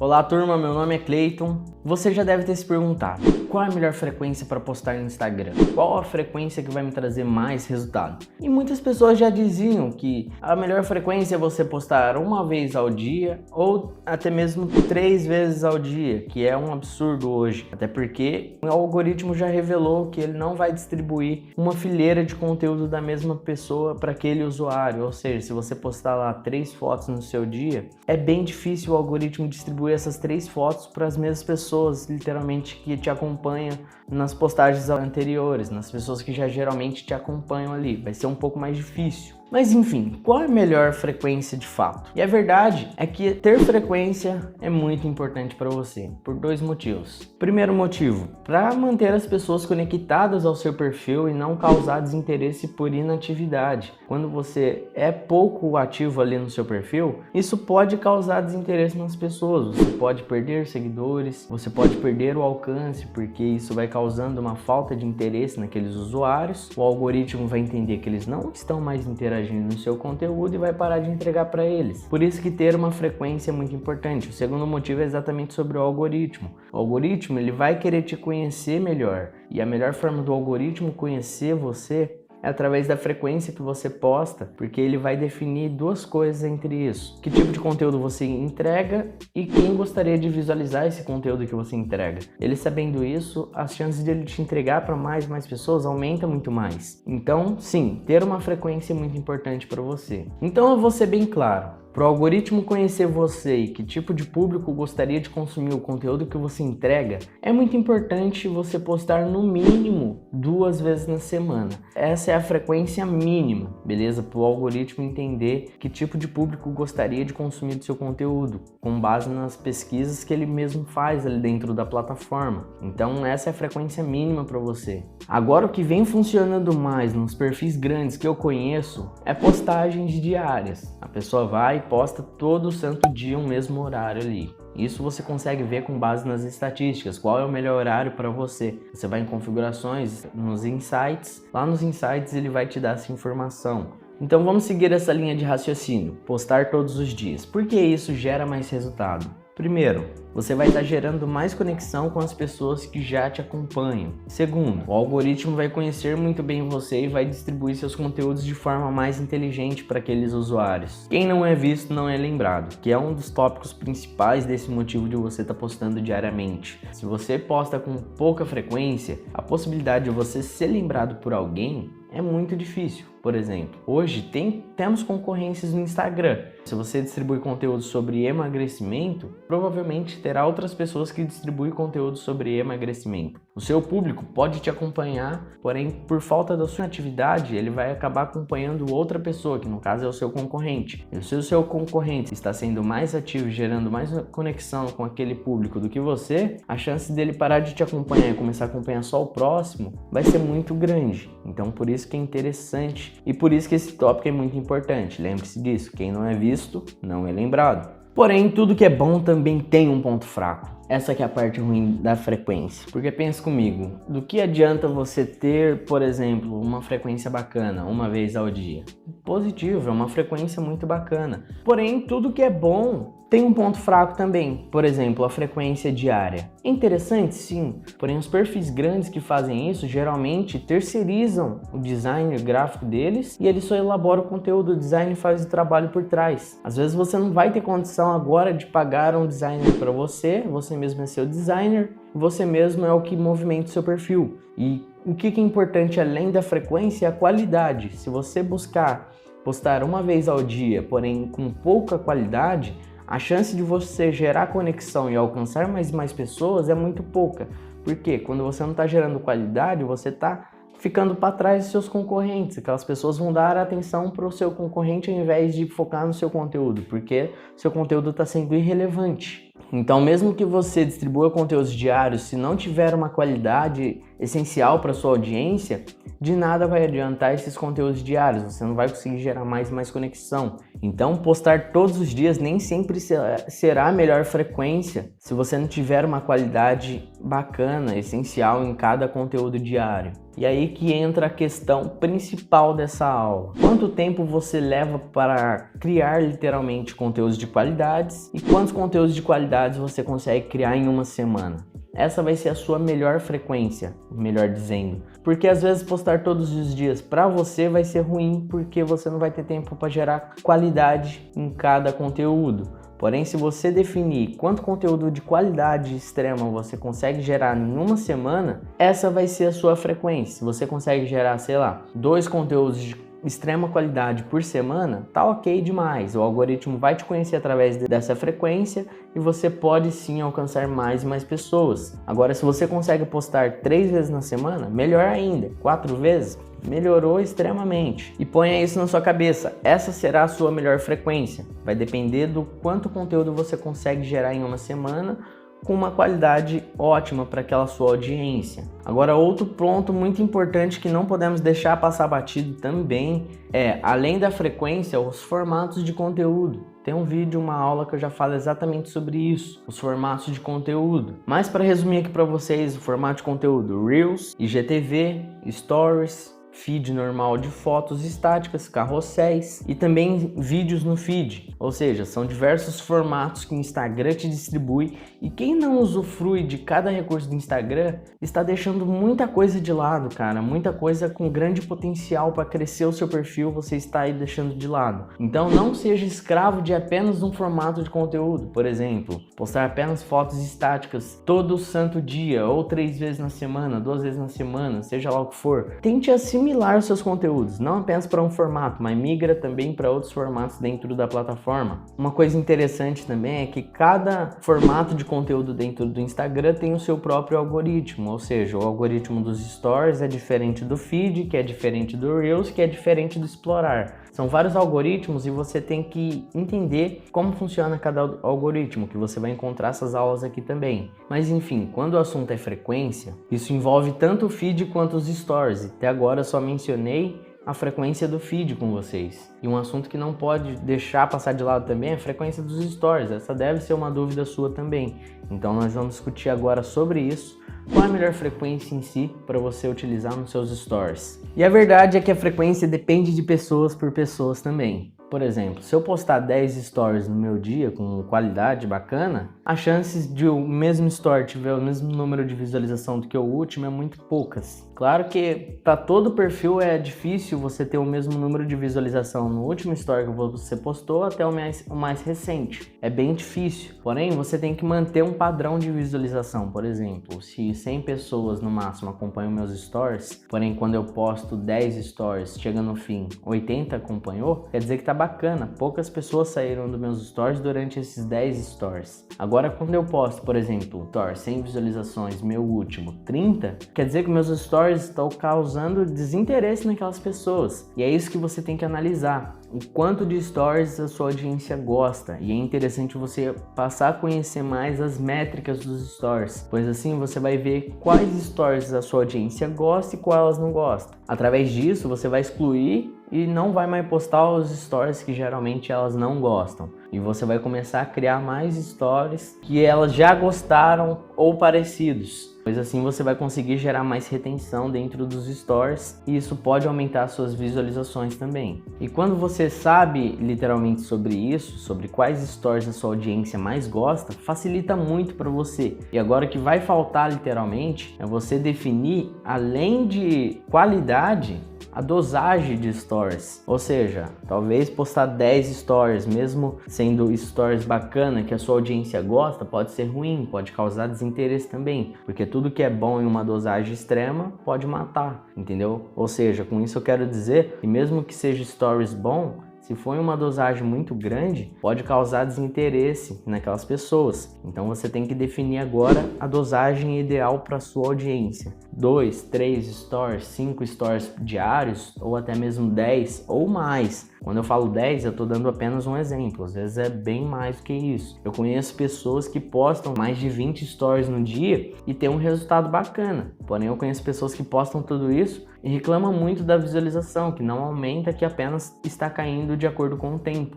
Olá turma, meu nome é Cleiton. Você já deve ter se perguntado, qual é a melhor frequência para postar no Instagram? Qual a frequência que vai me trazer mais resultado? E muitas pessoas já diziam que a melhor frequência é você postar uma vez ao dia ou até mesmo 3 vezes ao dia, que é um absurdo hoje. Até porque o algoritmo já revelou que ele não vai distribuir uma fileira de conteúdo da mesma pessoa para aquele usuário. Ou seja, se você postar lá 3 fotos no seu dia, é bem difícil o algoritmo distribuir essas 3 fotos para as mesmas pessoas, literalmente, que te acompanham nas postagens anteriores, nas pessoas que já geralmente te acompanham ali. Vai ser um pouco mais difícil. Mas enfim, qual é a melhor frequência de fato? E a verdade é que ter frequência é muito importante para você, por 2 motivos. Primeiro motivo, para manter as pessoas conectadas ao seu perfil e não causar desinteresse por inatividade. Quando você é pouco ativo ali no seu perfil, isso pode causar desinteresse nas pessoas. Você pode perder seguidores, você pode perder o alcance, porque isso vai causando uma falta de interesse naqueles usuários. O algoritmo vai entender que eles não estão mais interagindo no seu conteúdo e vai parar de entregar para eles. Por isso que ter uma frequência é muito importante. O segundo motivo é exatamente sobre o algoritmo. O algoritmo ele vai querer te conhecer melhor, e a melhor forma do algoritmo conhecer você é através da frequência que você posta, porque ele vai definir 2 coisas entre isso: que tipo de conteúdo você entrega e quem gostaria de visualizar esse conteúdo que você entrega. Ele sabendo isso, as chances dele te entregar para mais pessoas aumenta muito mais. Então, sim, ter uma frequência é muito importante para você. Então, eu vou ser bem claro. Para o algoritmo conhecer você e que tipo de público gostaria de consumir o conteúdo que você entrega, é muito importante você postar no mínimo 2 vezes na semana. Essa é a frequência mínima, beleza? Para o algoritmo entender que tipo de público gostaria de consumir do seu conteúdo, com base nas pesquisas que ele mesmo faz ali dentro da plataforma. Então essa é a frequência mínima para você. Agora o que vem funcionando mais nos perfis grandes que eu conheço é postagens diárias. A pessoa vai e posta todo santo dia o mesmo horário ali. Isso você consegue ver com base nas estatísticas, qual é o melhor horário para você. Você vai em configurações, nos insights, lá nos insights ele vai te dar essa informação. Então vamos seguir essa linha de raciocínio, postar todos os dias. Por que isso gera mais resultado? Primeiro, você vai estar gerando mais conexão com as pessoas que já te acompanham. Segundo, o algoritmo vai conhecer muito bem você e vai distribuir seus conteúdos de forma mais inteligente para aqueles usuários. Quem não é visto não é lembrado, que é um dos tópicos principais desse motivo de você estar postando diariamente. Se você posta com pouca frequência, a possibilidade de você ser lembrado por alguém é muito difícil. Por exemplo, hoje temos concorrências no Instagram. Se você distribui conteúdo sobre emagrecimento, provavelmente terá outras pessoas que distribuem conteúdo sobre emagrecimento. O seu público pode te acompanhar, porém, por falta da sua atividade, ele vai acabar acompanhando outra pessoa, que no caso é o seu concorrente. E se o seu concorrente está sendo mais ativo, gerando mais conexão com aquele público do que você, a chance dele parar de te acompanhar e começar a acompanhar só o próximo vai ser muito grande. Então, por isso que é interessante e por isso que esse tópico é muito importante. Lembre-se disso, quem não é visto não é lembrado. Porém, tudo que é bom também tem um ponto fraco. Essa que é a parte ruim da frequência. Porque pensa comigo, do que adianta você ter, por exemplo, uma frequência bacana, uma vez ao dia? Positivo, é uma frequência muito bacana. Porém, tudo que é bom tem um ponto fraco também. Por exemplo, a frequência diária. É interessante, sim, porém os perfis grandes que fazem isso geralmente terceirizam o design gráfico deles e eles só elaboram o conteúdo, o design faz o trabalho por trás. Às vezes você não vai ter condição agora de pagar um designer para você mesmo é seu designer, você mesmo é o que movimenta o seu perfil. E o que é importante além da frequência é a qualidade. Se você buscar postar uma vez ao dia, porém com pouca qualidade, a chance de você gerar conexão e alcançar mais pessoas é muito pouca. Porque quando você não está gerando qualidade, você está ficando para trás dos seus concorrentes. Aquelas pessoas vão dar atenção para o seu concorrente ao invés de focar no seu conteúdo, porque seu conteúdo está sendo irrelevante. Então, mesmo que você distribua conteúdos diários, se não tiver uma qualidade essencial para sua audiência, de nada vai adiantar esses conteúdos diários, você não vai conseguir gerar mais conexão. Então, postar todos os dias nem sempre será a melhor frequência se você não tiver uma qualidade bacana, essencial em cada conteúdo diário. E aí que entra a questão principal dessa aula. Quanto tempo você leva para criar literalmente conteúdos de qualidades e quantos conteúdos de qualidades você consegue criar em uma semana? Essa vai ser a sua melhor frequência, melhor dizendo. Porque às vezes postar todos os dias para você vai ser ruim porque você não vai ter tempo para gerar qualidade em cada conteúdo. Porém, se você definir quanto conteúdo de qualidade extrema você consegue gerar em uma semana, essa vai ser a sua frequência. Se você consegue gerar, sei lá, 2 conteúdos de extrema qualidade por semana, tá ok demais. O algoritmo vai te conhecer através dessa frequência e você pode sim alcançar mais e mais pessoas. Agora, se você consegue postar 3 vezes na semana, melhor ainda. 4 vezes, melhorou extremamente. E ponha isso na sua cabeça, essa será a sua melhor frequência. Vai depender do quanto conteúdo você consegue gerar em uma semana, com uma qualidade ótima para aquela sua audiência. Agora, outro ponto muito importante que não podemos deixar passar batido também é, além da frequência, os formatos de conteúdo. Tem um vídeo, uma aula que eu já falo exatamente sobre isso, os formatos de conteúdo. Mas para resumir aqui para vocês, o formato de conteúdo Reels, IGTV, Stories, feed normal de fotos estáticas, carrosséis e também vídeos no feed. Ou seja, são diversos formatos que o Instagram te distribui e quem não usufrui de cada recurso do Instagram está deixando muita coisa de lado, cara. Muita coisa com grande potencial para crescer o seu perfil, você está aí deixando de lado. Então não seja escravo de apenas um formato de conteúdo. Por exemplo, postar apenas fotos estáticas todo santo dia, ou 3 vezes na semana, 2 vezes na semana, seja lá o que for. Tente assimilar os seus conteúdos, não apenas para um formato, mas migra também para outros formatos dentro da plataforma. Uma coisa interessante também é que cada formato de conteúdo dentro do Instagram tem o seu próprio algoritmo, ou seja, o algoritmo dos Stories é diferente do feed, que é diferente do Reels, que é diferente do Explorar. São vários algoritmos e você tem que entender como funciona cada algoritmo, que você vai encontrar essas aulas aqui também. Mas enfim, quando o assunto é frequência, isso envolve tanto o feed quanto os Stories. Até agora eu só mencionei a frequência do feed com vocês. E um assunto que não pode deixar passar de lado também é a frequência dos Stories. Essa deve ser uma dúvida sua também. Então nós vamos discutir agora sobre isso. Qual é a melhor frequência em si para você utilizar nos seus Stories? E a verdade é que a frequência depende de pessoas por pessoas também. Por exemplo, se eu postar 10 stories no meu dia com qualidade bacana, as chances de o mesmo story tiver o mesmo número de visualização do que o último é muito poucas. Claro que para todo perfil é difícil você ter o mesmo número de visualização no último story que você postou até o mais recente. É bem difícil. Porém, você tem que manter um padrão de visualização. Por exemplo, se 100 pessoas no máximo acompanham meus stories, porém quando eu posto 10 stories, chega no fim, 80 acompanhou, quer dizer que tá bacana. Poucas pessoas saíram dos meus stories durante esses 10 stories. Agora, quando eu posto, por exemplo, stories 100 visualizações, meu último 30, quer dizer que meus stories estão causando desinteresse naquelas pessoas. E é isso que você tem que analisar. O quanto de stories a sua audiência gosta. E é interessante você passar a conhecer mais as métricas dos stories, pois assim você vai ver quais stories a sua audiência gosta e quais elas não gostam. Através disso, você vai excluir e não vai mais postar os stories que geralmente elas não gostam. E você vai começar a criar mais stories que elas já gostaram ou parecidos. Pois assim você vai conseguir gerar mais retenção dentro dos stories e isso pode aumentar suas visualizações também. E quando você sabe literalmente sobre isso, sobre quais stories a sua audiência mais gosta, facilita muito para você. E agora o que vai faltar literalmente é você definir, além de qualidade, a dosagem de stories. Ou seja, talvez postar 10 stories, mesmo sendo stories bacana que a sua audiência gosta, pode ser ruim, pode causar desinteresse também, porque tudo que é bom em uma dosagem extrema pode matar, entendeu? Ou seja, com isso eu quero dizer que mesmo que seja stories bom, Se for em uma dosagem muito grande, pode causar desinteresse naquelas pessoas. Então você tem que definir agora a dosagem ideal para sua audiência. 2, 3 stories, 5 stories diários ou até mesmo 10 ou mais. Quando eu falo 10, eu estou dando apenas um exemplo, às vezes é bem mais do que isso. Eu conheço pessoas que postam mais de 20 stories no dia e tem um resultado bacana. Porém, eu conheço pessoas que postam tudo isso e reclamam muito da visualização, que não aumenta, que apenas está caindo de acordo com o tempo.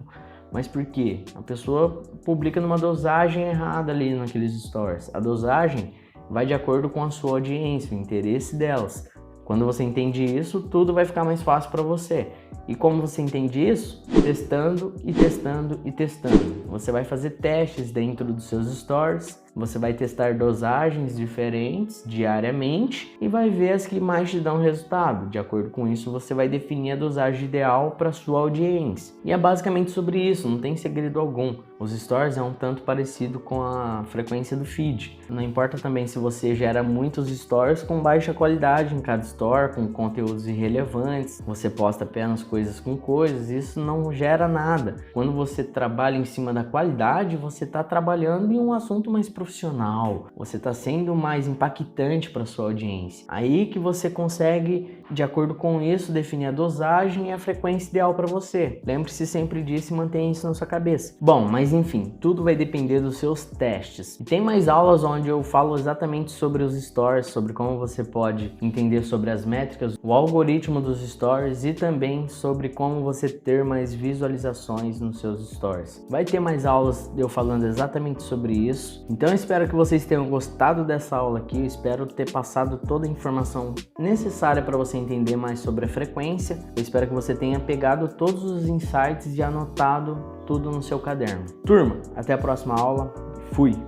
Mas por quê? A pessoa publica numa dosagem errada ali naqueles stories. A dosagem vai de acordo com a sua audiência, o interesse delas. Quando você entende isso, tudo vai ficar mais fácil para você. E como você entende isso? Testando e testando e testando. Você vai fazer testes dentro dos seus stories, você vai testar dosagens diferentes diariamente e vai ver as que mais te dão resultado. De acordo com isso, você vai definir a dosagem ideal para sua audiência. E é basicamente sobre isso, não tem segredo algum. Os stories é um tanto parecido com a frequência do feed. Não importa também se você gera muitos stories com baixa qualidade em cada story, com conteúdos irrelevantes, você posta apenas coisas com coisas, isso não gera nada. Quando você trabalha em cima da qualidade, você está trabalhando em um assunto mais profissional, você está sendo mais impactante para sua audiência. Aí que você consegue, de acordo com isso, definir a dosagem e a frequência ideal para você. Lembre-se sempre disso e mantenha isso na sua cabeça. Bom, mas enfim, tudo vai depender dos seus testes. E tem mais aulas onde eu falo exatamente sobre os stories, sobre como você pode entender sobre as métricas, o algoritmo dos stories e também sobre como você ter mais visualizações nos seus stories. Vai ter mais aulas eu falando exatamente sobre isso. Então eu espero que vocês tenham gostado dessa aula aqui, eu espero ter passado toda a informação necessária para você entender mais sobre a frequência. Eu espero que você tenha pegado todos os insights e anotado tudo no seu caderno. Turma, até a próxima aula. Fui!